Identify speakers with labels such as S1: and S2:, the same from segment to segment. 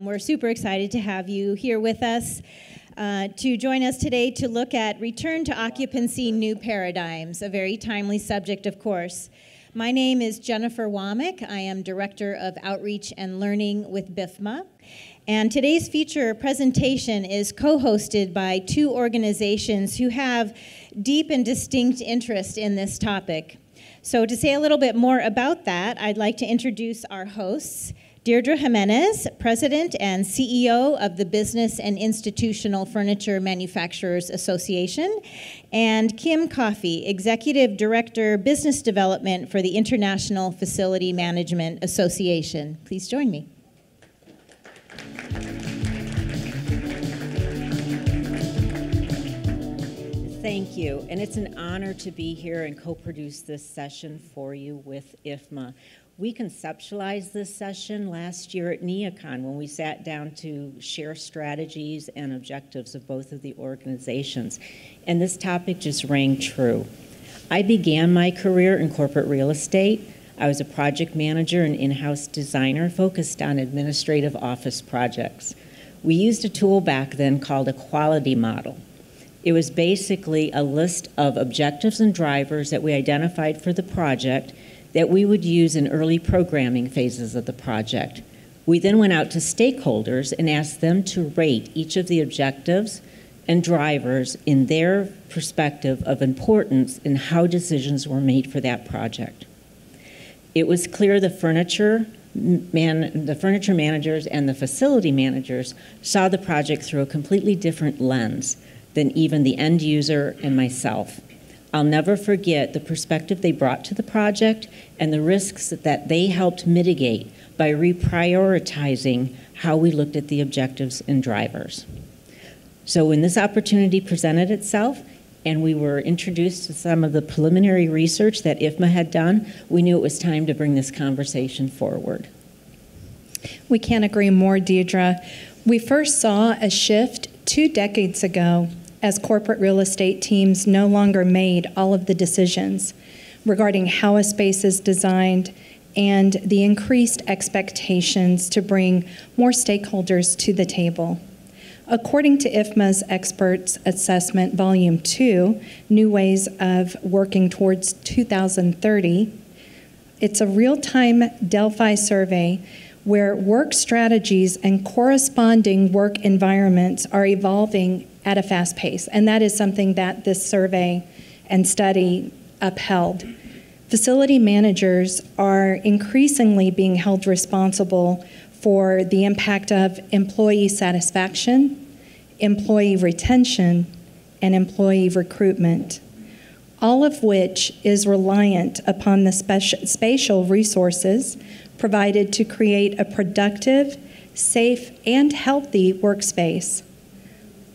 S1: We're super excited to have you here with us to join us today to look at return to occupancy new paradigms, a very timely subject, of course. My name is Jennifer Womack. I am Director of Outreach and Learning with BIFMA. And today's feature presentation is co-hosted by two organizations who have deep and distinct interest in this topic. So to say a little bit more about that, I'd like to introduce our hosts. Deirdre Jimenez, President and CEO of the Business and Institutional Furniture Manufacturers Association, and Kim Coffey, Executive Director, Business Development for the International Facility Management Association. Please join me.
S2: Thank you, and it's an honor to be here and co-produce this session for you with IFMA. We conceptualized this session last year at NeoCon when we sat down to share strategies and objectives of both of the organizations, and this topic just rang true. I began my career in corporate real estate. I was a project manager and in-house designer focused on administrative office projects. We used a tool back then called a quality model. It was basically a list of objectives and drivers that we identified for the project that we would use in early programming phases of the project. We then went out to stakeholders and asked them to rate each of the objectives and drivers in their perspective of importance in how decisions were made for that project. It was clear the furniture managers and the facility managers saw the project through a completely different lens than even the end user and myself. I'll never forget the perspective they brought to the project and the risks that they helped mitigate by reprioritizing how we looked at the objectives and drivers. So when this opportunity presented itself and we were introduced to some of the preliminary research that IFMA had done, we knew it was time to bring this conversation forward.
S3: We can't agree more, Deirdre. We first saw a shift 2 decades ago as corporate real estate teams no longer made all of the decisions regarding how a space is designed and the increased expectations to bring more stakeholders to the table. According to IFMA's Experts Assessment Volume 2, New Ways of Working Towards 2030, it's a real-time Delphi survey where work strategies and corresponding work environments are evolving at a fast pace, and that is something that this survey and study upheld. Facility managers are increasingly being held responsible for the impact of employee satisfaction, employee retention, and employee recruitment, all of which is reliant upon the spatial resources provided to create a productive, safe, and healthy workspace.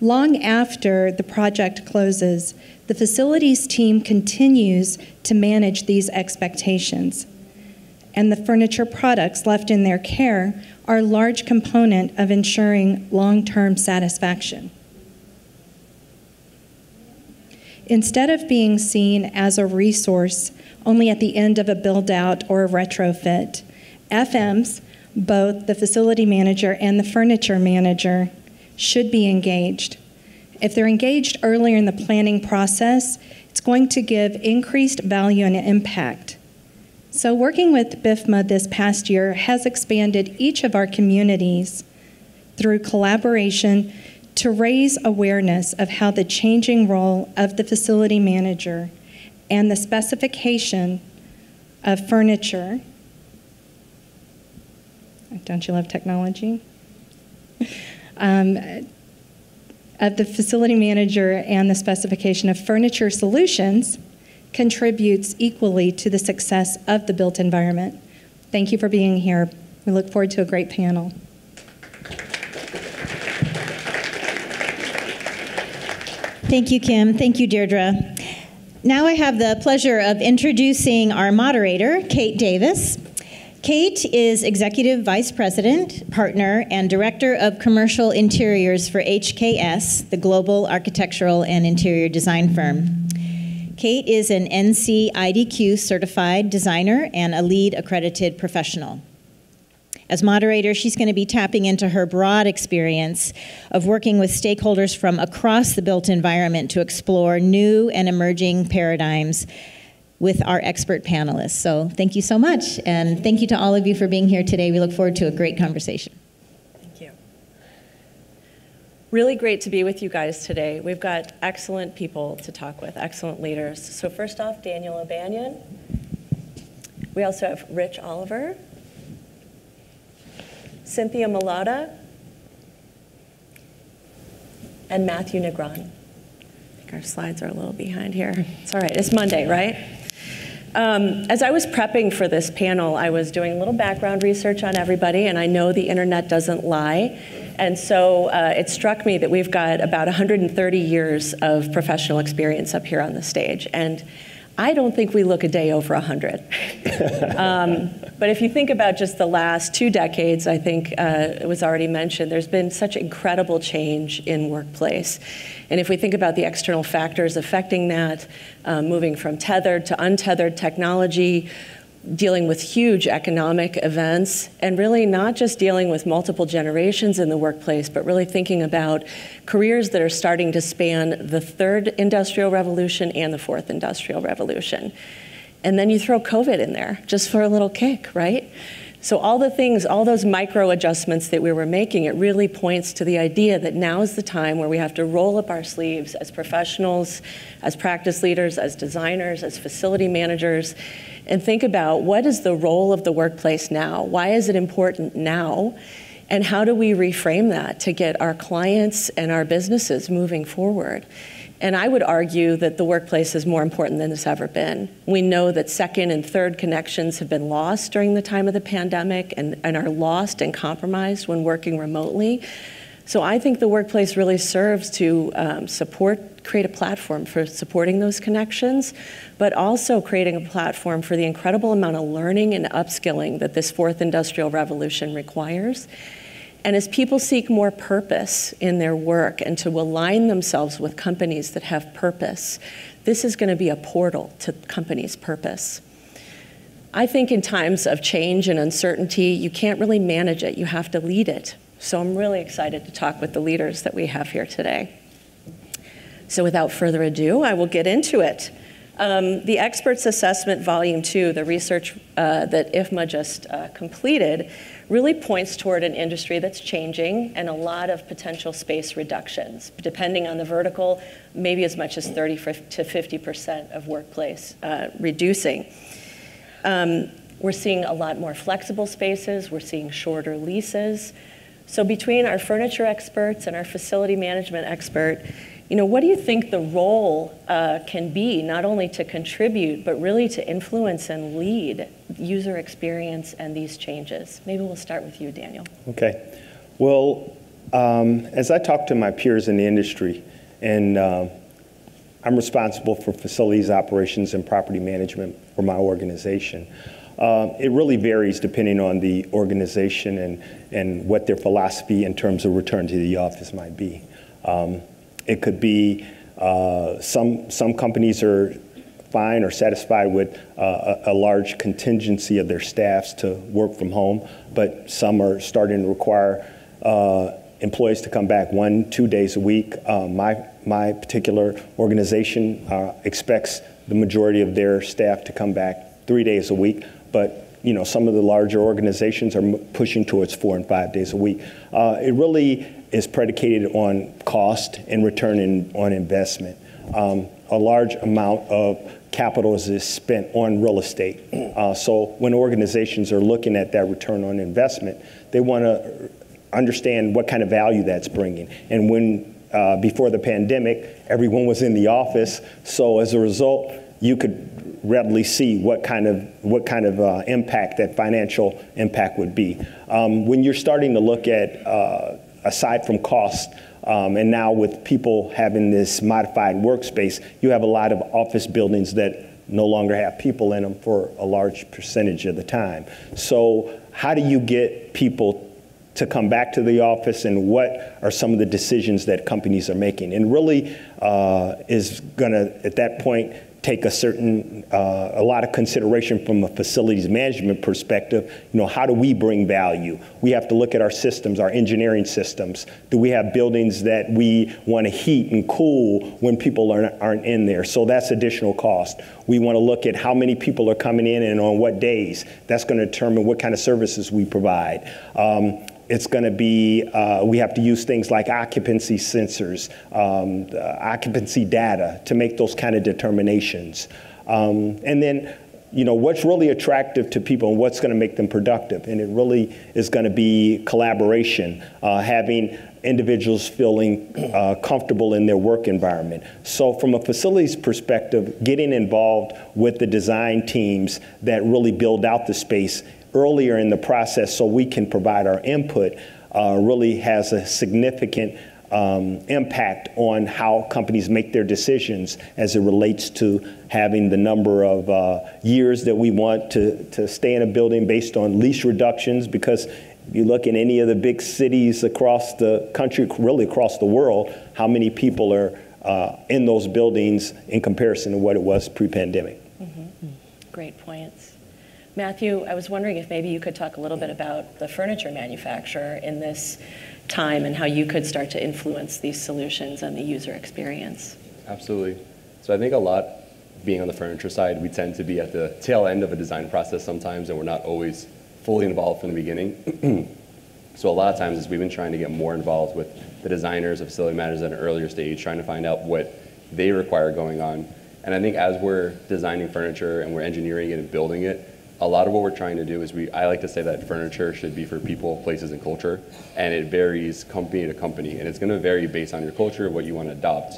S3: Long after the project closes, the facilities team continues to manage these expectations, and the furniture products left in their care are a large component of ensuring long-term satisfaction. Instead of being seen as a resource only at the end of a build-out or a retrofit, FMs, both the facility manager and the furniture manager, should be engaged. If they're engaged earlier in the planning process, it's going to give increased value and impact. So working with BIFMA this past year has expanded each of our communities through collaboration to raise awareness of how the changing role of the facility manager and the specification of furniture, don't you love technology? Of the facility manager and the specification of furniture solutions contributes equally to the success of the built environment. Thank you for being here. We look forward to a great panel.
S1: Thank you, Kim. Thank you, Deirdre. Now I have the pleasure of introducing our moderator, Kate Davis. Kate is Executive Vice President, Partner, and Director of Commercial Interiors for HKS, the global architectural and interior design firm. Kate is an NC IDQ certified designer and a LEED accredited professional. As moderator, she's going to be tapping into her broad experience of working with stakeholders from across the built environment to explore new and emerging paradigms with our expert panelists. So thank you so much, and thank you to all of you for being here today. We look forward to a great conversation.
S4: Thank you. Really great to be with you guys today. We've got excellent people to talk with, excellent leaders. So first off, Daniel O'Banion. We also have Rich Oliver, Cynthia Malata, and Matthew Negron. I think our slides are a little behind here. It's all right, it's Monday, right? As I was prepping for this panel, I was doing a little background research on everybody, and I know the internet doesn't lie. And so it struck me that we've got about 130 years of professional experience up here on the stage. And I don't think we look a day over 100. But if you think about just the last 2 decades, I think it was already mentioned, there's been such incredible change in workplace. And if we think about the external factors affecting that, moving from tethered to untethered technology, dealing with huge economic events, and really not just dealing with multiple generations in the workplace, but really thinking about careers that are starting to span the 3rd industrial revolution and the 4th industrial revolution. And then you throw COVID in there, just for a little kick, right? So all the things, all those micro adjustments that we were making, it really points to the idea that now is the time where we have to roll up our sleeves as professionals, as practice leaders, as designers, as facility managers, and think about what is the role of the workplace now? Why is it important now? And how do we reframe that to get our clients and our businesses moving forward? And I would argue that the workplace is more important than it's ever been. We know that 2nd and 3rd connections have been lost during the time of the pandemic and are lost and compromised when working remotely. So I think the workplace really serves to create a platform for supporting those connections, but also creating a platform for the incredible amount of learning and upskilling that this 4th industrial revolution requires. And as people seek more purpose in their work and to align themselves with companies that have purpose, this is going to be a portal to companies' purpose. I think in times of change and uncertainty, you can't really manage it. You have to lead it. So I'm really excited to talk with the leaders that we have here today. So without further ado, I will get into it. The Experts Assessment Volume 2, the research that IFMA just completed, really points toward an industry that's changing and a lot of potential space reductions. Depending on the vertical, maybe as much as 30 to 50% of workplace reducing. We're seeing a lot more flexible spaces. We're seeing shorter leases. So between our furniture experts and our facility management expert, what do you think the role can be, not only to contribute, but really to influence and lead user experience and these changes? Maybe we'll start with you, Daniel.
S5: Okay. Well, as I talk to my peers in the industry, and I'm responsible for facilities operations and property management for my organization, it really varies depending on the organization and what their philosophy in terms of return to the office might be. It could be some companies are fine or satisfied with a large contingency of their staffs to work from home, but some are starting to require employees to come back 1-2 days a week. My particular organization expects the majority of their staff to come back 3 days a week, but some of the larger organizations are pushing towards 4 and 5 days a week. It really is predicated on cost and return on investment. A large amount of capital is spent on real estate. So when organizations are looking at that return on investment, they want to understand what kind of value that's bringing. And when before the pandemic, everyone was in the office, so as a result, you could readily see what kind of impact that financial impact would be. When you're starting to look at aside from cost, and now with people having this modified workspace, you have a lot of office buildings that no longer have people in them for a large percentage of the time. So how do you get people to come back to the office, and what are some of the decisions that companies are making? And really is gonna, at that point, take a lot of consideration from a facilities management perspective. How do we bring value? We have to look at our systems, our engineering systems. Do we have buildings that we want to heat and cool when people aren't in there? So that's additional cost. We want to look at how many people are coming in and on what days. That's going to determine what kind of services we provide. It's going to be, we have to use things like occupancy sensors, occupancy data to make those kind of determinations. And then, what's really attractive to people and what's going to make them productive. And it really is going to be collaboration, having individuals feeling comfortable in their work environment. So from a facilities perspective, getting involved with the design teams that really build out the space earlier in the process so we can provide our input really has a significant impact on how companies make their decisions as it relates to having the number of years that we want to stay in a building based on lease reductions. Because if you look in any of the big cities across the country, really across the world, how many people are in those buildings in comparison to what it was pre-pandemic.
S4: Mm-hmm. Great points. Matthew, I was wondering if maybe you could talk a little bit about the furniture manufacturer in this time and how you could start to influence these solutions and the user experience.
S6: Absolutely. So I think a lot, being on the furniture side, we tend to be at the tail end of a design process sometimes, and we're not always fully involved from the beginning. So a lot of times we've been trying to get more involved with the designers, the facility managers at an earlier stage, trying to find out what they require going on. And I think as we're designing furniture and we're engineering it and building it, a lot of what we're trying to do is I like to say that furniture should be for people, places, and culture, and it varies company to company, and it's going to vary based on your culture, what you want to adopt.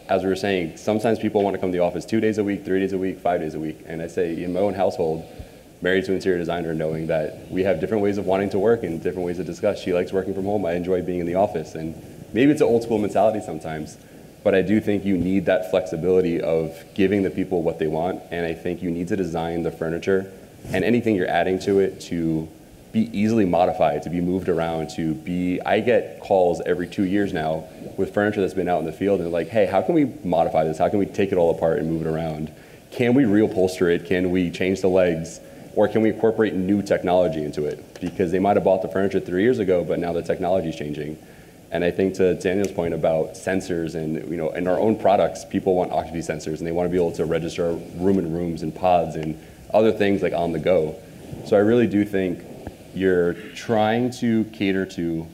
S6: As we were saying, sometimes people want to come to the office 2 days a week, 3 days a week, 5 days a week, and I say in my own household, married to an interior designer, knowing that we have different ways of wanting to work and different ways to discuss. She likes working from home, I enjoy being in the office, and maybe it's an old school mentality sometimes, but I do think you need that flexibility of giving the people what they want, and I think you need to design the furniture and anything you're adding to it to be easily modified, to be moved around, I get calls every 2 years now with furniture that's been out in the field, and they're like, hey, how can we modify this? How can we take it all apart and move it around? Can we reupholster it? Can we change the legs? Or can we incorporate new technology into it? Because they might have bought the furniture 3 years ago, but now the technology is changing. And I think to Daniel's point about sensors and, in our own products, people want occupancy sensors and they want to be able to register room in rooms and pods and other things like on the go. So I really do think you're trying to cater to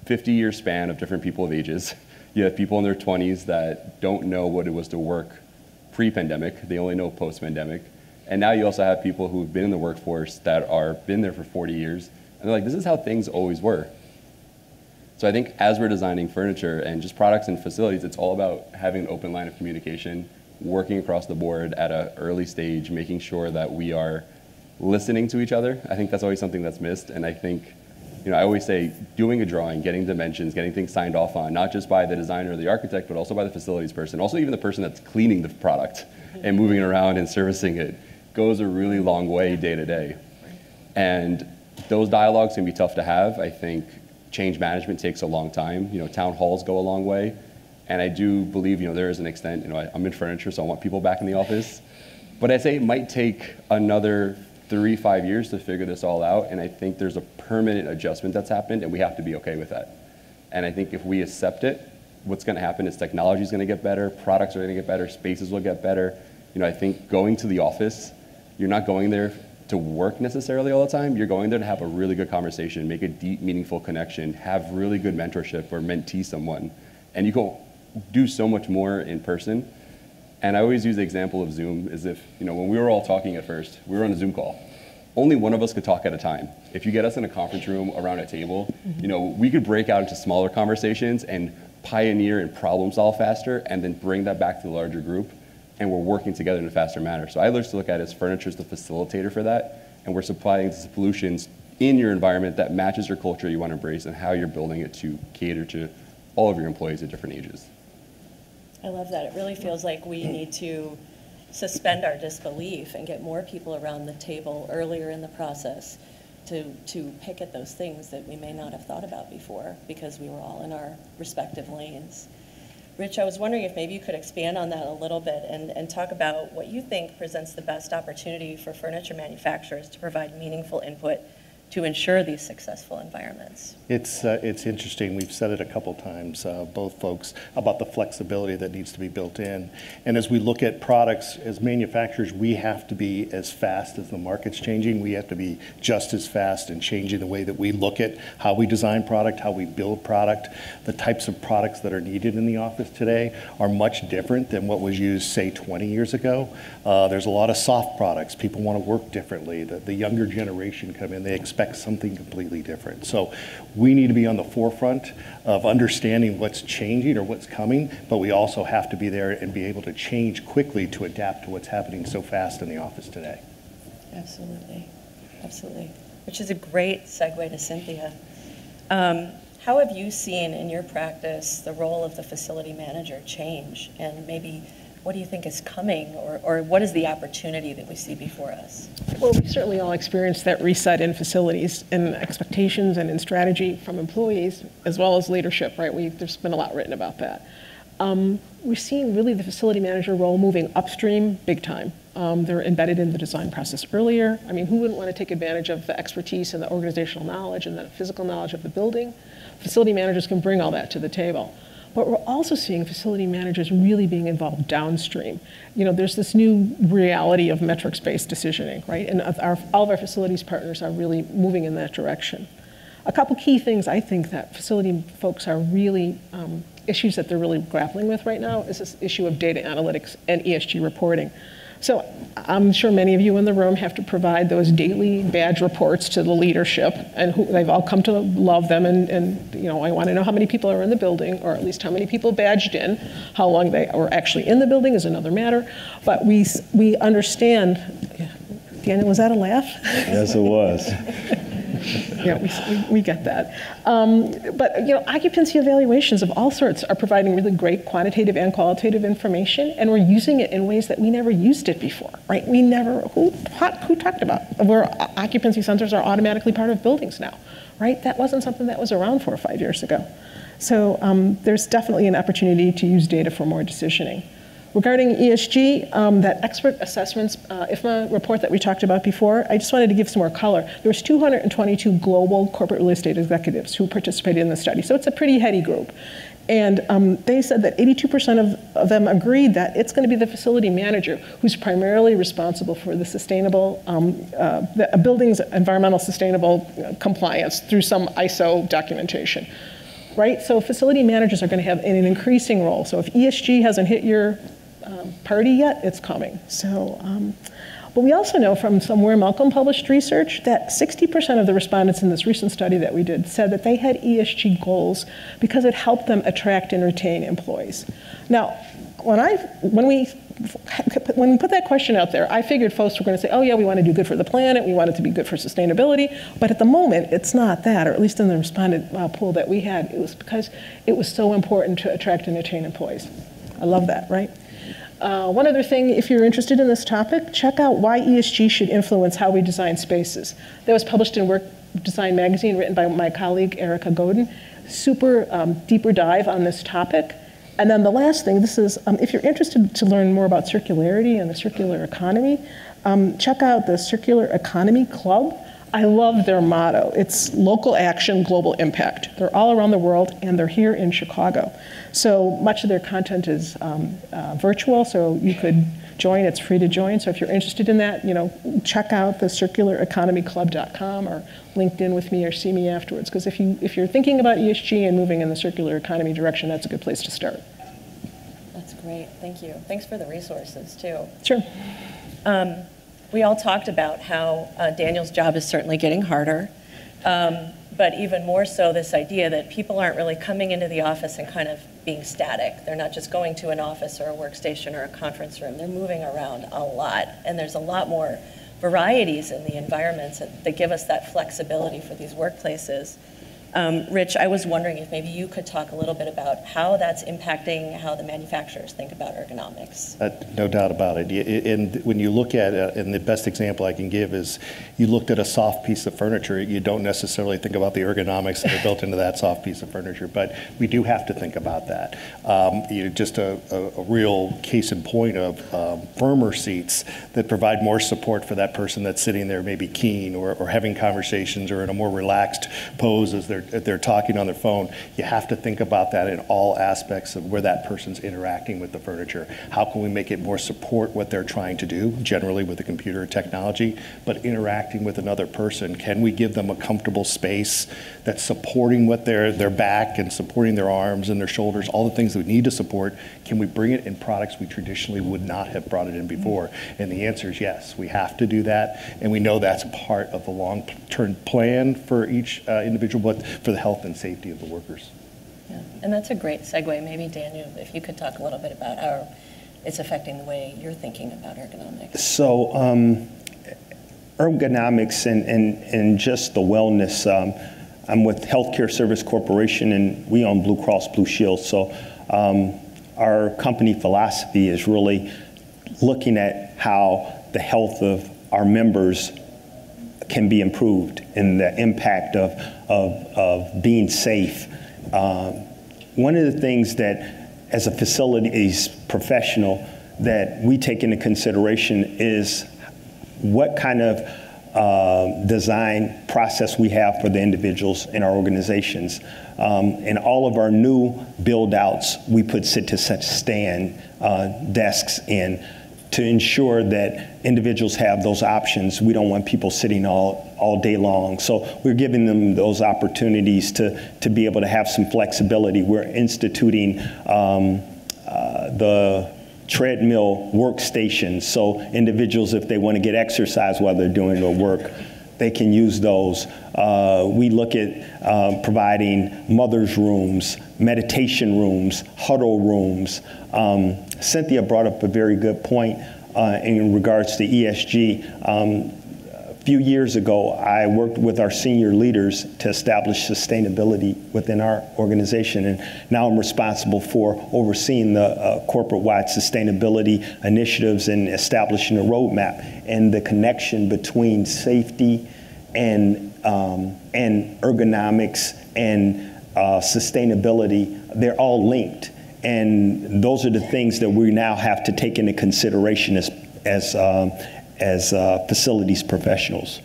S6: 50-year span of different people of ages. You have people in their 20s that don't know what it was to work pre-pandemic. They only know post-pandemic. And now you also have people who've been in the workforce that are been there for 40 years. And they're like, this is how things always were. So I think as we're designing furniture and just products and facilities, it's all about having an open line of communication, working across the board at an early stage, making sure that we are listening to each other. I think that's always something that's missed. And I think, I always say doing a drawing, getting dimensions, getting things signed off on, not just by the designer or the architect, but also by the facilities person, also even the person that's cleaning the product and moving it around and servicing it, goes a really long way day to day. And those dialogues can be tough to have. I think change management takes a long time. Town halls go a long way. And I do believe, there is an extent, I'm in furniture, so I want people back in the office. But I say it might take another 3-5 years to figure this all out. And I think there's a permanent adjustment that's happened, and we have to be okay with that. And I think if we accept it, what's going to happen is technology is going to get better, products are going to get better, spaces will get better. I think going to the office, you're not going there to work necessarily all the time. You're going there to have a really good conversation, make a deep, meaningful connection, have really good mentorship or mentee someone. And you can do so much more in person. And I always use the example of Zoom as if, when we were all talking at first, we were on a Zoom call. Only one of us could talk at a time. If you get us in a conference room around a table, we could break out into smaller conversations and pioneer and problem solve faster and then bring that back to the larger group. And we're working together in a faster manner. So I like to look at it as furniture as the facilitator for that, and we're supplying solutions in your environment that matches your culture you want to embrace and how you're building it to cater to all of your employees at different ages.
S4: I love that. It really feels like we need to suspend our disbelief and get more people around the table earlier in the process to pick at those things that we may not have thought about before because we were all in our respective lanes. Rich, I was wondering if maybe you could expand on that a little bit and talk about what you think presents the best opportunity for furniture manufacturers to provide meaningful input to ensure these successful environments.
S7: It's interesting. We've said it a couple times, both folks, about the flexibility that needs to be built in. And as we look at products, as manufacturers, we have to be as fast as the market's changing. We have to be just as fast in changing the way that we look at how we design product, how we build product. The types of products that are needed in the office today are much different than what was used, say, 20 years ago. There's a lot of soft products. People want to work differently. The younger generation come in, they expect something completely different. So we need to be on the forefront of understanding what's changing or what's coming, but we also have to be there and be able to change quickly to adapt to what's happening so fast in the office today.
S4: Absolutely, absolutely. Which is a great segue to Cynthia. How have you seen in your practice the role of the facility manager change, and maybe what do you think is coming, or what is the opportunity that we see before us?
S8: Well, we've certainly all experienced that reset in facilities, in expectations and in strategy from employees, as well as leadership, right? There's been a lot written about that. We're seeing really the facility manager role moving upstream big time. They're embedded in the design process earlier. I mean, who wouldn't want to take advantage of the expertise and the organizational knowledge and the physical knowledge of the building? Facility managers can bring all that to the table. But we're also seeing facility managers really being involved downstream. You know, there's this new reality of metrics-based decisioning, right? And all of our facilities partners are really moving in that direction. A couple key things I think that facility folks are really, issues that they're really grappling with right now is this issue of data analytics and ESG reporting. So I'm sure many of you in the room have to provide those daily badge reports to the leadership, and they've all come to love them. And you know, I want to know how many people are in the building, or at least how many people badged in. How long they were actually in the building is another matter. But we understand. Daniel, was that a laugh?
S5: Yes, it was.
S8: Yeah, we get that. But you know, occupancy evaluations of all sorts are providing really great quantitative and qualitative information, and we're using it in ways that we never used it before, right? We never, who talked about where occupancy sensors are automatically part of buildings now, right? That wasn't something that was around 4 or 5 years ago. So there's definitely an opportunity to use data for more decisioning. Regarding ESG, that expert assessments IFMA report that we talked about before, I just wanted to give some more color. There was 222 global corporate real estate executives who participated in the study, so it's a pretty heady group. And they said that 82% of them agreed that it's going to be the facility manager who's primarily responsible for the sustainable, the building's environmental sustainable compliance through some ISO documentation. Right, so facility managers are going to have an increasing role. So if ESG hasn't hit your party yet, it's coming. So, but we also know from some Ware Malcolm published research that 60% of the respondents in this recent study that we did said that they had ESG goals because it helped them attract and retain employees. Now, when we put that question out there, I figured folks were going to say, oh yeah, we want to do good for the planet, we want it to be good for sustainability, but at the moment, it's not that, or at least in the respondent pool that we had, it was because it was so important to attract and retain employees. I love that, right? One other thing, if you're interested in this topic, check out why ESG should influence how we design spaces. That was published in Work Design magazine, written by my colleague, Erica Godin. Super deeper dive on this topic. And then the last thing, this is, if you're interested to learn more about circularity and the circular economy, check out the Circular Economy Club. I love their motto. It's local action, global impact. They're all around the world, and they're here in Chicago. So much of their content is virtual, so you could join. It's free to join. So if you're interested in that, you know, check out the circulareconomyclub.com or LinkedIn with me or see me afterwards. Because if you're thinking about ESG and moving in the circular economy direction, that's a good place to start.
S4: That's great. Thank you. Thanks for the resources, too.
S8: Sure.
S4: We all talked about how Daniel's job is certainly getting harder, but even more so this idea that people aren't really coming into the office and kind of being static. They're not just going to an office or a workstation or a conference room. They're moving around a lot, and there's a lot more varieties in the environments that give us that flexibility for these workplaces. Rich, I was wondering if maybe you could talk a little bit about how that's impacting how the manufacturers think about ergonomics.
S7: No doubt about it. And when you look at it, and the best example I can give is you looked at a soft piece of furniture, you don't necessarily think about the ergonomics that are built into that soft piece of furniture, but we do have to think about that. Just a real case in point of firmer seats that provide more support for that person that's sitting there maybe keen or having conversations or in a more relaxed pose as they're talking on their phone. You have to think about that in all aspects of where that person's interacting with the furniture. How can we make it more support what they're trying to do, generally with the computer technology, but interacting with another person? Can we give them a comfortable space that's supporting what their back and supporting their arms and their shoulders, all the things that we need to support? Can we bring it in products we traditionally would not have brought it in before? And the answer is yes, we have to do that, and we know that's part of the long-term plan for each individual, but for the health and safety of the workers.
S4: Yeah, and that's a great segue. Maybe Daniel, if you could talk a little bit about how it's affecting the way you're thinking about ergonomics.
S5: So ergonomics and just the wellness, I'm with Healthcare Service Corporation, and we own Blue Cross Blue Shield. So our company philosophy is really looking at how the health of our members can be improved and the impact of being safe. One of the things that, as a facilities professional, that we take into consideration is what kind of design process we have for the individuals in our organizations. In all of our new build-outs, we put sit-to-stand desks in to ensure that individuals have those options. We don't want people sitting all day long. So we're giving them those opportunities to be able to have some flexibility. We're instituting the treadmill workstations. So individuals, if they want to get exercise while they're doing their work, they can use those. We look at providing mother's rooms, meditation rooms, huddle rooms. Cynthia brought up a very good point in regards to ESG. A few years ago, I worked with our senior leaders to establish sustainability within our organization, and now I'm responsible for overseeing the corporate-wide sustainability initiatives and establishing a roadmap. And the connection between safety and ergonomics and sustainability, they're all linked. And those are the things that we now have to take into consideration as facilities professionals.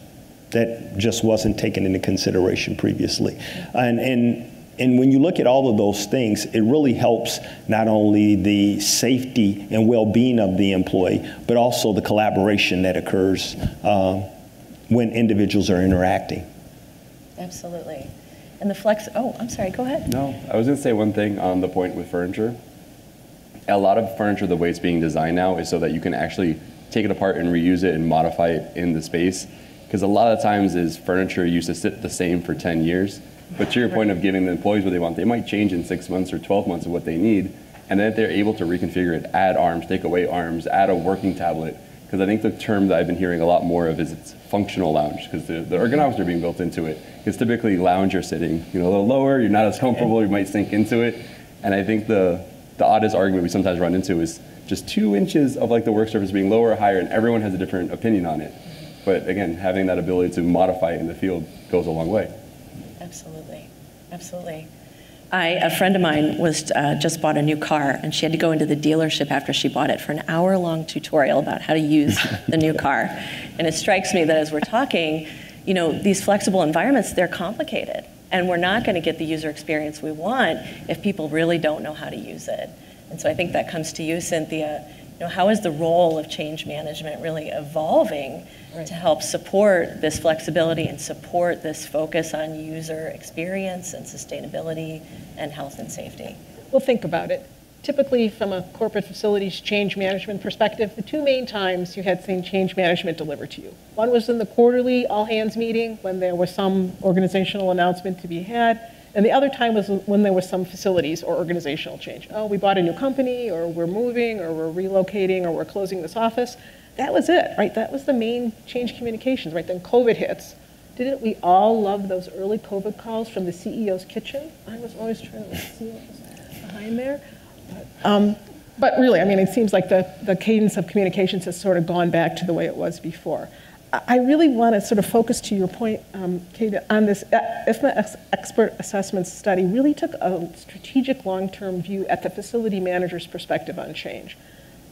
S5: That just wasn't taken into consideration previously. And when you look at all of those things, it really helps not only the safety and well-being of the employee, but also the collaboration that occurs when individuals are interacting.
S4: Absolutely. And the flex, oh, I'm sorry, go ahead.
S6: No, I was going to say one thing on the point with furniture. A lot of furniture, the way it's being designed now is so that you can actually take it apart and reuse it and modify it in the space. Because a lot of times is furniture used to sit the same for 10 years. But to your point of giving the employees what they want, they might change in 6 months or 12 months of what they need. And then if they're able to reconfigure it, add arms, take away arms, add a working tablet. Because I think the term that I've been hearing a lot more of is it's functional lounge, because the ergonomics are being built into it. It's typically lounge you're sitting, a little lower, you're not as comfortable, you might sink into it. And I think the oddest argument we sometimes run into is just 2 inches of like the work surface being lower or higher, and everyone has a different opinion on it. But again, having that ability to modify it in the field goes a long way.
S4: Absolutely, absolutely. A friend of mine was just bought a new car, and she had to go into the dealership after she bought it for an hour-long tutorial about how to use the new car. And it strikes me that as we're talking, these flexible environments, they're complicated, and we're not going to get the user experience we want if people really don't know how to use it. And so I think that comes to you, Cynthia. How is the role of change management really evolving to help support this flexibility and support this focus on user experience and sustainability and health and safety?
S8: Well, think about it. Typically, from a corporate facilities change management perspective, the 2 main times you had change management delivered to you. One was in the quarterly all-hands meeting when there was some organizational announcement to be had, and the other time was when there was some facilities or organizational change. Oh, we bought a new company, or we're moving, or we're relocating, or we're closing this office. That was it, right? That was the main change communications, right? Then COVID hits. Didn't we all love those early COVID calls from the CEO's kitchen? I was always trying to see what was behind there. But really, I mean, it seems like the cadence of communications has sort of gone back to the way it was before. I really want to sort of focus to your point, Kate, on this IFMA expert assessment study really took a strategic long-term view at the facility manager's perspective on change.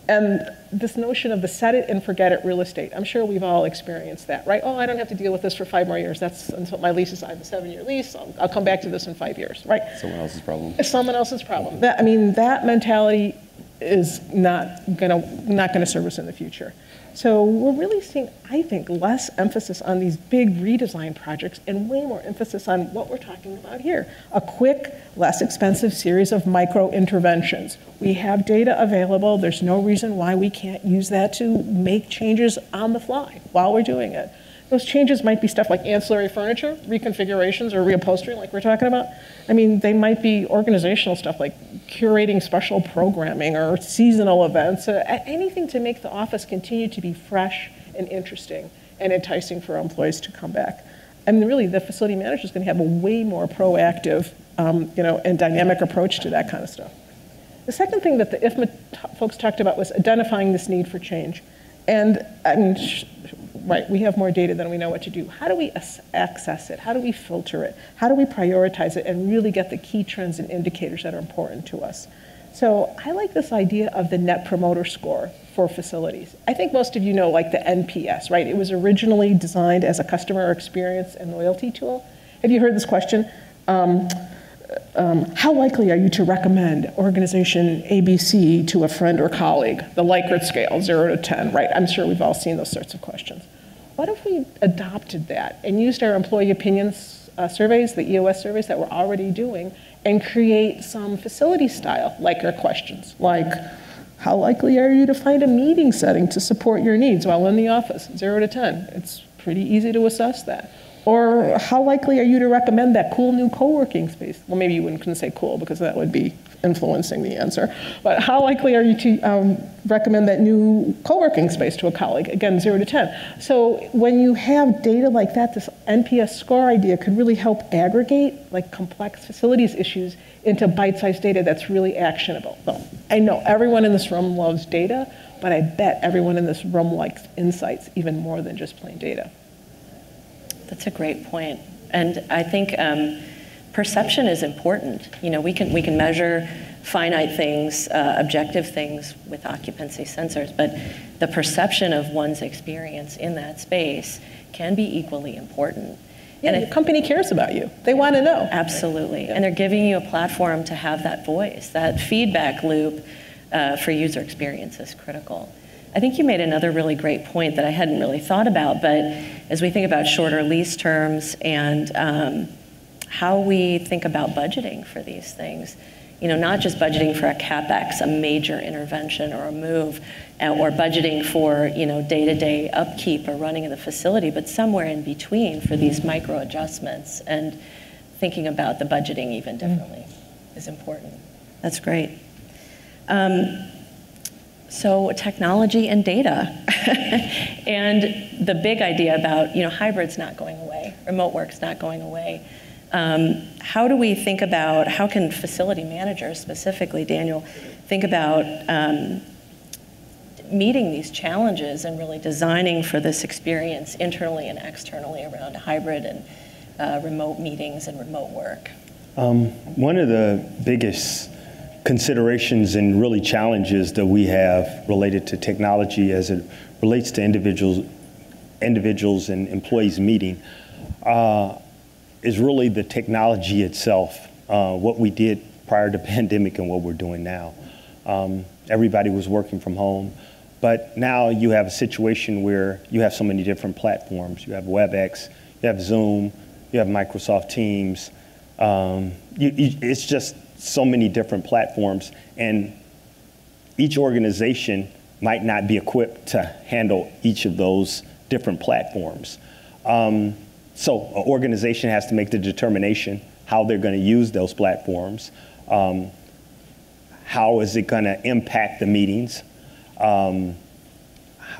S8: And this notion of the set it and forget it real estate, I'm sure we've all experienced that, right? Oh, I don't have to deal with this for 5 more years. That's until my lease is, I have a 7-year lease. I'll come back to this in 5 years, right?
S6: Someone else's problem.
S8: It's someone else's problem. That, I mean, that mentality is not gonna serve us in the future. So we're really seeing, I think, less emphasis on these big redesign projects and way more emphasis on what we're talking about here. A quick, less expensive series of micro interventions. We have data available. There's no reason why we can't use that to make changes on the fly while we're doing it. Those changes might be stuff like ancillary furniture, reconfigurations, or reupholstering like we're talking about. I mean, they might be organizational stuff like curating special programming or seasonal events, anything to make the office continue to be fresh and interesting and enticing for our employees to come back. And really, the facility manager is going to have a way more proactive and dynamic approach to that kind of stuff. The second thing that the IFMA folks talked about was identifying this need for change. And I mean, right, we have more data than we know what to do. How do we access it? How do we filter it? How do we prioritize it and really get the key trends and indicators that are important to us? So I like this idea of the Net Promoter Score for facilities. I think most of you know like the NPS, right? It was originally designed as a customer experience and loyalty tool. Have you heard this question? How likely are you to recommend organization ABC to a friend or colleague? The Likert scale, 0 to 10, right? I'm sure we've all seen those sorts of questions. What if we adopted that and used our employee opinions surveys, the EOS surveys that we're already doing, and create some facility-style Likert questions, like, how likely are you to find a meeting setting to support your needs while in the office? 0 to 10. It's pretty easy to assess that. Or how likely are you to recommend that cool new co-working space? Well, maybe you couldn't say cool because that would be influencing the answer. But how likely are you to recommend that new co-working space to a colleague? Again, 0 to 10. So when you have data like that, this NPS score idea could really help aggregate like complex facilities issues into bite-sized data that's really actionable. So I know everyone in this room loves data, but I bet everyone in this room likes insights even more than just plain data.
S4: That's a great point. And I think perception is important. You know, we can measure finite things, objective things with occupancy sensors, but the perception of one's experience in that space can be equally important.
S8: Yeah, and the company cares about you. They want to know.
S4: Absolutely. Yeah. And they're giving you a platform to have that voice. That feedback loop for user experience is critical. I think you made another really great point that I hadn't really thought about, but as we think about shorter lease terms and how we think about budgeting for these things, you know, not just budgeting for a CapEx, a major intervention or a move, or budgeting for, you know, day-to-day upkeep or running of the facility, but somewhere in between for these micro adjustments, and thinking about the budgeting even differently is important. That's great. So technology and data, and the big idea about, you know, hybrid's not going away, remote work's not going away. How do we think about, how can facility managers, specifically Daniel, think about meeting these challenges and really designing for this experience internally and externally around hybrid and remote meetings and remote work?
S5: One of the biggest considerations and really challenges that we have related to technology as it relates to individuals and employees meeting is really the technology itself, what we did prior to pandemic and what we're doing now. Everybody was working from home, but now you have a situation where you have so many different platforms. You have WebEx, you have Zoom, you have Microsoft Teams. It's just so many different platforms, and each organization might not be equipped to handle each of those different platforms. So an organization has to make the determination how they're going to use those platforms, how is it going to impact the meetings,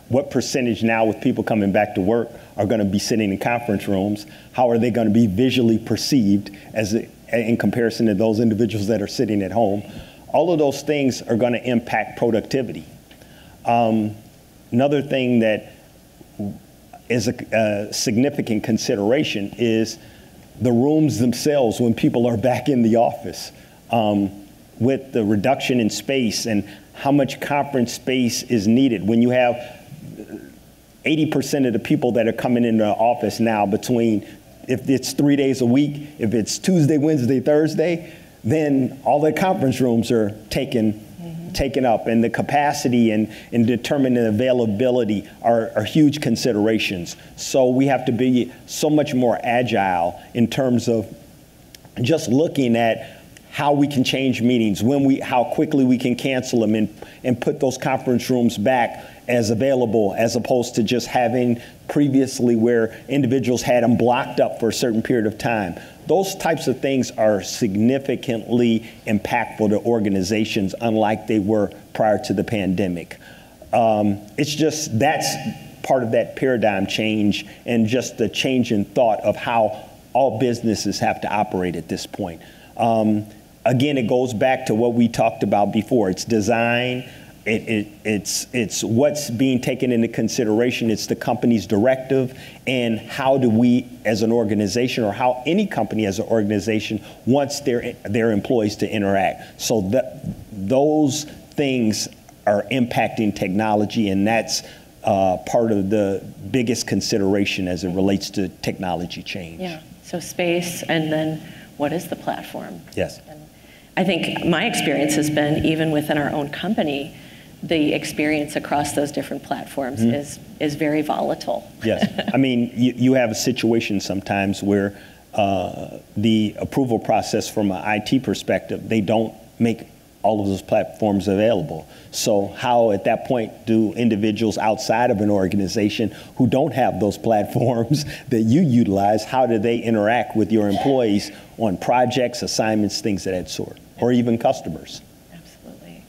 S5: what percentage now with people coming back to work are going to be sitting in conference rooms? How are they going to be visually perceived in comparison to those individuals that are sitting at home? All of those things are going to impact productivity. Another thing that is a significant consideration is the rooms themselves when people are back in the office. With the reduction in space and how much conference space is needed. When you have 80% of the people that are coming into the office now, between if it's 3 days a week, if it's Tuesday, Wednesday, Thursday, then all the conference rooms are taken up, and the capacity and determining the availability are huge considerations. So we have to be so much more agile in terms of just looking at how we can change meetings, how quickly we can cancel them and put those conference rooms back as available, as opposed to just having previously where individuals had them blocked up for a certain period of time. Those types of things are significantly impactful to organizations, unlike they were prior to the pandemic. It's just, that's part of that paradigm change and just the change in thought of how all businesses have to operate at this point. Again, it goes back to what we talked about before. It's design, it's what's being taken into consideration, it's the company's directive, and how do we as an organization, or how any company as an organization wants their employees to interact. So those things are impacting technology, and that's part of the biggest consideration as it relates to technology change.
S4: Yeah, so space, and then what is the platform?
S5: Yes.
S4: And I think my experience has been, even within our own company, the experience across those different platforms is very volatile.
S5: Yes, I mean, you have a situation sometimes where the approval process from an IT perspective, they don't make all of those platforms available. So how at that point do individuals outside of an organization who don't have those platforms that you utilize, how do they interact with your employees on projects, assignments, things of that sort, or even customers?
S4: Absolutely.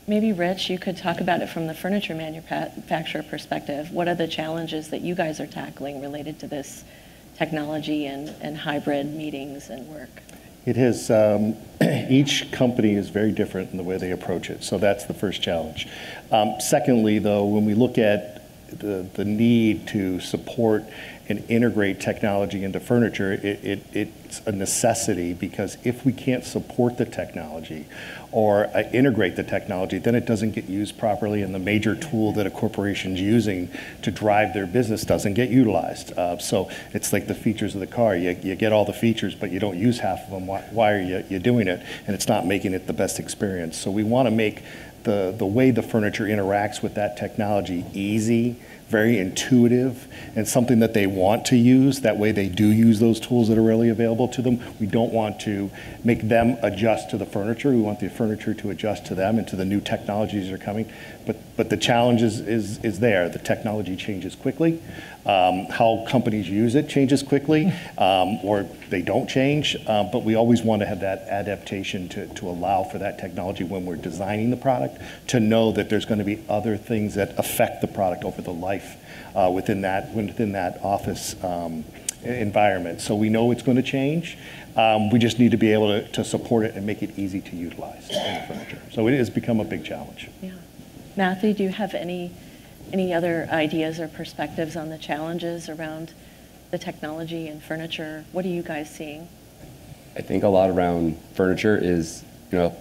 S4: Maybe Rich, you could talk about it from the furniture manufacturer perspective. What are the challenges that you guys are tackling related to this technology and hybrid meetings and work?
S7: It has, each company is very different in the way they approach it, so that's the first challenge. Secondly, though, when we look at the need to support and integrate technology into furniture, it's a necessity, because if we can't support the technology or integrate the technology, then it doesn't get used properly, and the major tool that a corporation's using to drive their business doesn't get utilized. So it's like the features of the car. You get all the features, but you don't use half of them. Why are you doing it? And it's not making it the best experience. So we want to make the way the furniture interacts with that technology easy, very intuitive, and something that they want to use. That way they do use those tools that are really available to them. We don't want to make them adjust to the furniture. We want the furniture to adjust to them and to the new technologies that are coming. But the challenge is there. The technology changes quickly. How companies use it changes quickly, or they don't change. But we always want to have that adaptation to allow for that technology when we're designing the product, to know that there's going to be other things that affect the product over the life within that office environment. So we know it's going to change. We just need to be able to support it and make it easy to utilize in the furniture. So it has become a big challenge.
S4: Yeah. Matthew, do you have any other ideas or perspectives on the challenges around the technology and furniture? What are you guys seeing?
S6: I think a lot around furniture is, an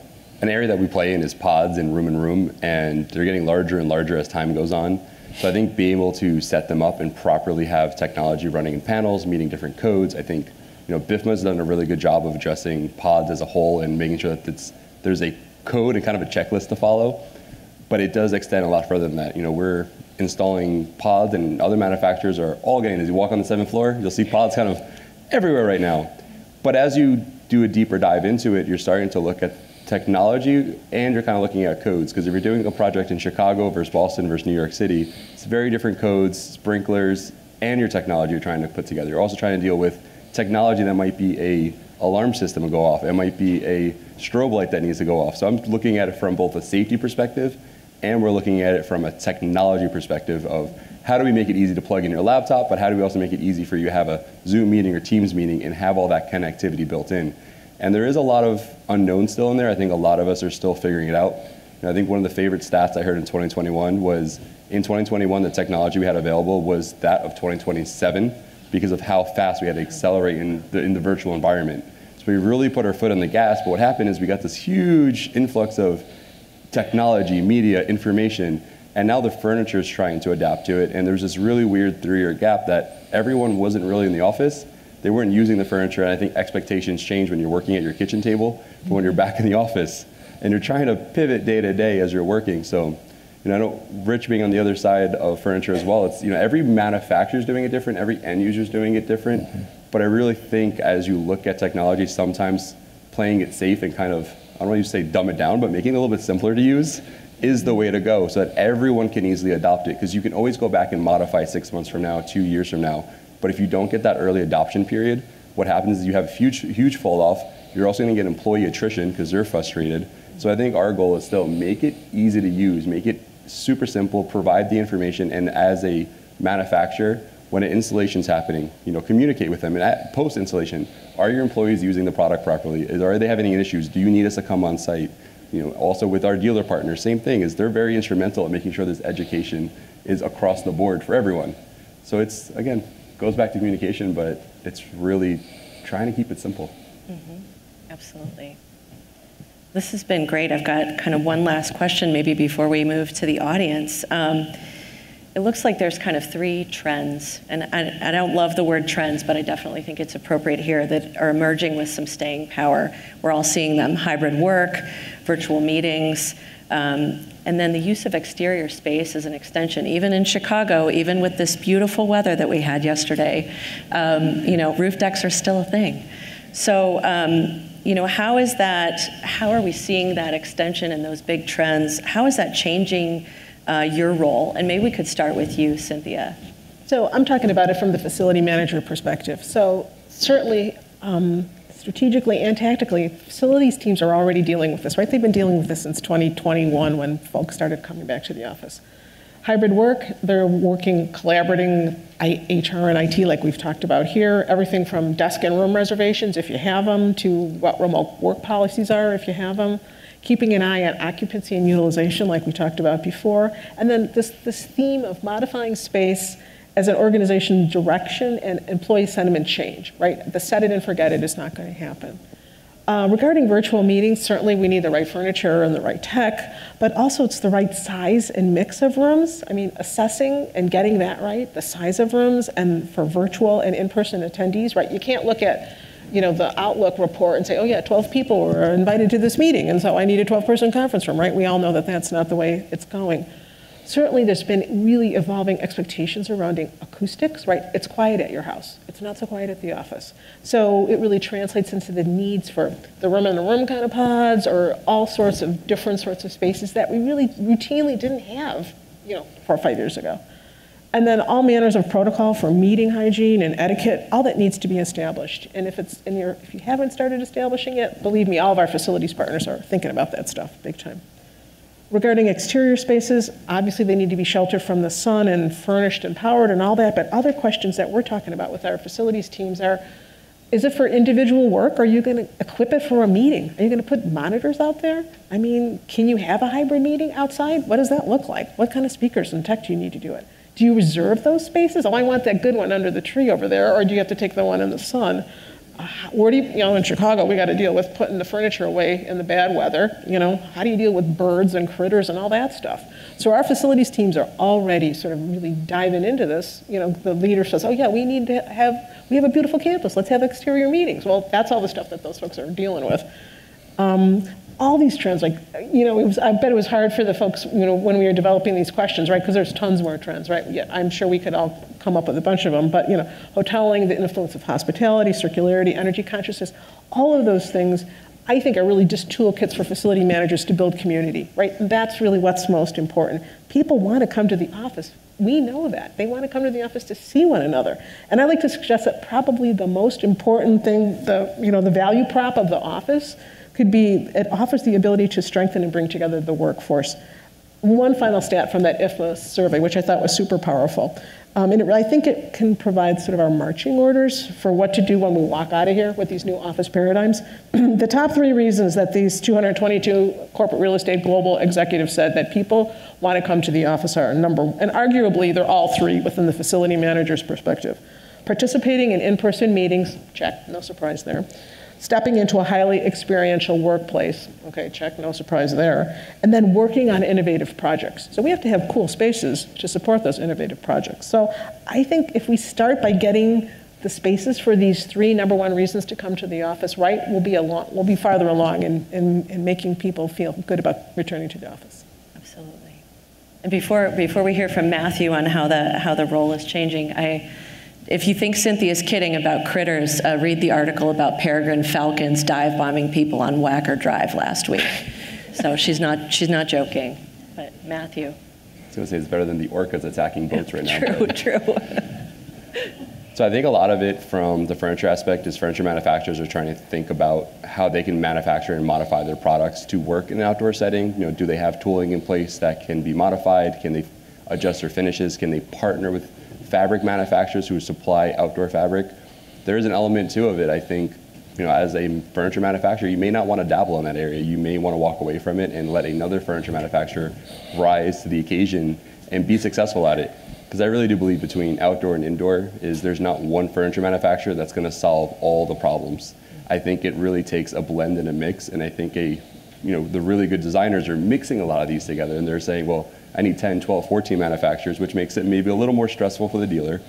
S6: area that we play in is pods and room, and they're getting larger and larger as time goes on. So I think being able to set them up and properly have technology running in panels, meeting different codes, I think, BIFMA has done a really good job of addressing pods as a whole and making sure that there's a code and kind of a checklist to follow. But it does extend a lot further than that. We're installing pods, and other manufacturers are all getting this. You walk on the 7th floor, you'll see pods kind of everywhere right now. But as you do a deeper dive into it, you're starting to look at technology, and you're kind of looking at codes. Because if you're doing a project in Chicago versus Boston versus New York City, it's very different codes, sprinklers, and your technology you're trying to put together. You're also trying to deal with technology that might be a alarm system to go off. It might be a strobe light that needs to go off. So I'm looking at it from both a safety perspective and we're looking at it from a technology perspective of how do we make it easy to plug in your laptop, but how do we also make it easy for you to have a Zoom meeting or Teams meeting and have all that connectivity built in. And there is a lot of unknown still in there. I think a lot of us are still figuring it out. And I think one of the favorite stats I heard in 2021 was in 2021, the technology we had available was that of 2027 because of how fast we had to accelerate in the virtual environment. So we really put our foot on the gas, but what happened is we got this huge influx of technology, media, information, and now the furniture is trying to adapt to it. And there's this really weird 3-year gap that everyone wasn't really in the office. They weren't using the furniture, and I think expectations change when you're working at your kitchen table from when you're back in the office. And you're trying to pivot day to day as you're working. So, I know Rich being on the other side of furniture as well, it's, every manufacturer is doing it different, every end user is doing it different. But I really think as you look at technology, sometimes playing it safe and kind of, I don't want to say dumb it down, but making it a little bit simpler to use is the way to go so that everyone can easily adopt it. Because you can always go back and modify 6 months from now, 2 years from now. But if you don't get that early adoption period, what happens is you have a huge fall off. You're also going to get employee attrition because they're frustrated. So I think our goal is still make it easy to use, make it super simple, provide the information, and as a manufacturer, when an installation's happening, communicate with them. And at post-installation, are your employees using the product properly? Are they having any issues? Do you need us to come on site? Also with our dealer partners, same thing, is they're very instrumental in making sure this education is across the board for everyone. So it's, again, goes back to communication, but it's really trying to keep it simple.
S4: Mm-hmm. Absolutely. This has been great. I've got kind of one last question maybe before we move to the audience. It looks like there's kind of 3 trends, and I don't love the word trends, but I definitely think it's appropriate here, that are emerging with some staying power. We're all seeing them: hybrid work, virtual meetings, and then the use of exterior space as an extension. Even in Chicago, even with this beautiful weather that we had yesterday, roof decks are still a thing. So, how is that, how are we seeing that extension and those big trends? How is that changing your role? And maybe we could start with you, Cynthia.
S8: So I'm talking about it from the facility manager perspective. So certainly, strategically and tactically, facilities teams are already dealing with this, right? They've been dealing with this since 2021 when folks started coming back to the office. Hybrid work, they're working, collaborating, HR and IT like we've talked about here, everything from desk and room reservations if you have them, to what remote work policies are if you have them, keeping an eye on occupancy and utilization like we talked about before, and then this theme of modifying space as an organization direction and employee sentiment change, right? The set it and forget it is not going to happen. Regarding virtual meetings, certainly we need the right furniture and the right tech, but also it's the right size and mix of rooms. I mean, assessing and getting that right, the size of rooms, and for virtual and in-person attendees, right? You can't look at, the Outlook report and say, oh yeah, 12 people were invited to this meeting, and so I need a 12-person conference room, right? We all know that that's not the way it's going. Certainly there's been really evolving expectations surrounding acoustics, right? It's quiet at your house. It's not so quiet at the office. So it really translates into the needs for the room-in-the-room kind of pods, or all sorts of different sorts of spaces that we really routinely didn't have, 4 or 5 years ago. And then all manners of protocol for meeting hygiene and etiquette, all that needs to be established. And if you haven't started establishing it, believe me, all of our facilities partners are thinking about that stuff big time. Regarding exterior spaces, obviously they need to be sheltered from the sun and furnished and powered and all that, but other questions that we're talking about with our facilities teams are, is it for individual work? Are you going to equip it for a meeting? Are you going to put monitors out there? I mean, can you have a hybrid meeting outside? What does that look like? What kind of speakers and tech do you need to do it? Do you reserve those spaces? Oh, I want that good one under the tree over there, or do you have to take the one in the sun? Where do you, in Chicago, we got to deal with putting the furniture away in the bad weather. How do you deal with birds and critters and all that stuff? So our facilities teams are already sort of really diving into this. The leader says, oh yeah, we have a beautiful campus. Let's have exterior meetings. Well, that's all the stuff that those folks are dealing with. All these trends, I bet it was hard for the folks, when we were developing these questions, right? Because there's tons more trends, right? Yeah, I'm sure we could all come up with a bunch of them, but hoteling, the influence of hospitality, circularity, energy consciousness, all of those things, I think, are really just toolkits for facility managers to build community, right? And that's really what's most important. People want to come to the office. We know that. They want to come to the office to see one another. And I like to suggest that probably the most important thing, the value prop of the office could be, it offers the ability to strengthen and bring together the workforce. one final stat from that IFMA survey, which I thought was super powerful. I think it can provide sort of our marching orders for what to do when we walk out of here with these new office paradigms. The top 3 reasons that these 222 corporate real estate global executives said that people want to come to the office are and arguably they're all 3 within the facility manager's perspective. Participating in in-person meetings, check, no surprise there. Stepping into a highly experiential workplace, okay, check, no surprise there. And then working on innovative projects. So we have to have cool spaces to support those innovative projects. So I think if we start by getting the spaces for these 3 number 1 reasons to come to the office right, we'll be farther along in making people feel good about returning to the office.
S4: Absolutely. And before we hear from Matthew on how the role is changing, if you think Cynthia's kidding about critters, read the article about peregrine falcons dive bombing people on Wacker Drive last week. So she's not joking. But Matthew.
S6: I was going to say it's better than the orcas attacking boats right now.
S4: True.
S6: So I think a lot of it from the furniture aspect is furniture manufacturers are trying to think about how they can manufacture and modify their products to work in an outdoor setting. Do they have tooling in place that can be modified? Can they adjust their finishes? Can they partner with fabric manufacturers who supply outdoor fabric? There is an element too of it. I think, as a furniture manufacturer, you may not want to dabble in that area. You may want to walk away from it and let another furniture manufacturer rise to the occasion and be successful at it. Because I really do believe between outdoor and indoor is there's not one furniture manufacturer that's going to solve all the problems. I think it really takes a blend and a mix, and I think the really good designers are mixing a lot of these together, and they're saying, well, I need 10, 12, 14 manufacturers, which makes it maybe a little more stressful for the dealer.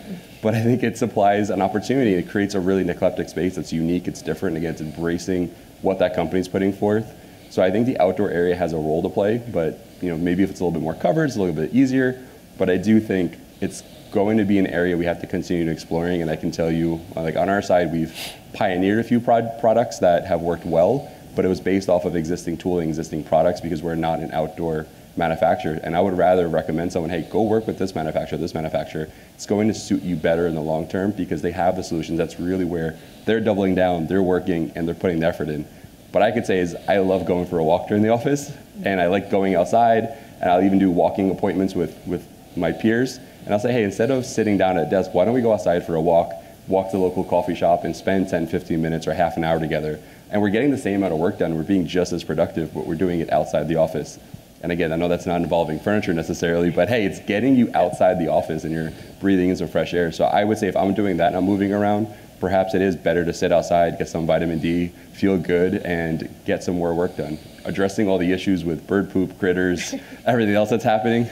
S6: But I think it supplies an opportunity. It creates a really eclectic space that's unique, it's different, again, it's embracing what that company's putting forth. So I think the outdoor area has a role to play, but maybe if it's a little bit more covered, it's a little bit easier. But I do think it's going to be an area we have to continue exploring, and I can tell you, like on our side, we've pioneered a few products that have worked well, but it was based off of existing tooling, existing products, because we're not an outdoor manufacturer. And I would rather recommend someone, hey, go work with this manufacturer, this manufacturer. It's going to suit you better in the long term because they have the solutions. That's really where they're doubling down, they're working, and they're putting the effort in. What I could say is I love going for a walk during the office, and I like going outside, and I'll even do walking appointments with my peers. And I'll say, hey, instead of sitting down at a desk, why don't we go outside for a walk to the local coffee shop and spend 10, 15 minutes or half an hour together. And we're getting the same amount of work done. We're being just as productive, but we're doing it outside the office. And again, I know that's not involving furniture necessarily, but hey, it's getting you outside the office and you're breathing in some fresh air. So I would say if I'm doing that and I'm moving around, perhaps it is better to sit outside, get some vitamin D, feel good, and get some more work done. Addressing all the issues with bird poop, critters, everything else that's happening.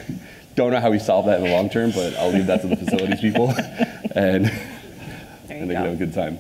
S6: Don't know how we solve that in the long term, but I'll leave that to the facilities people. And they can have a good time.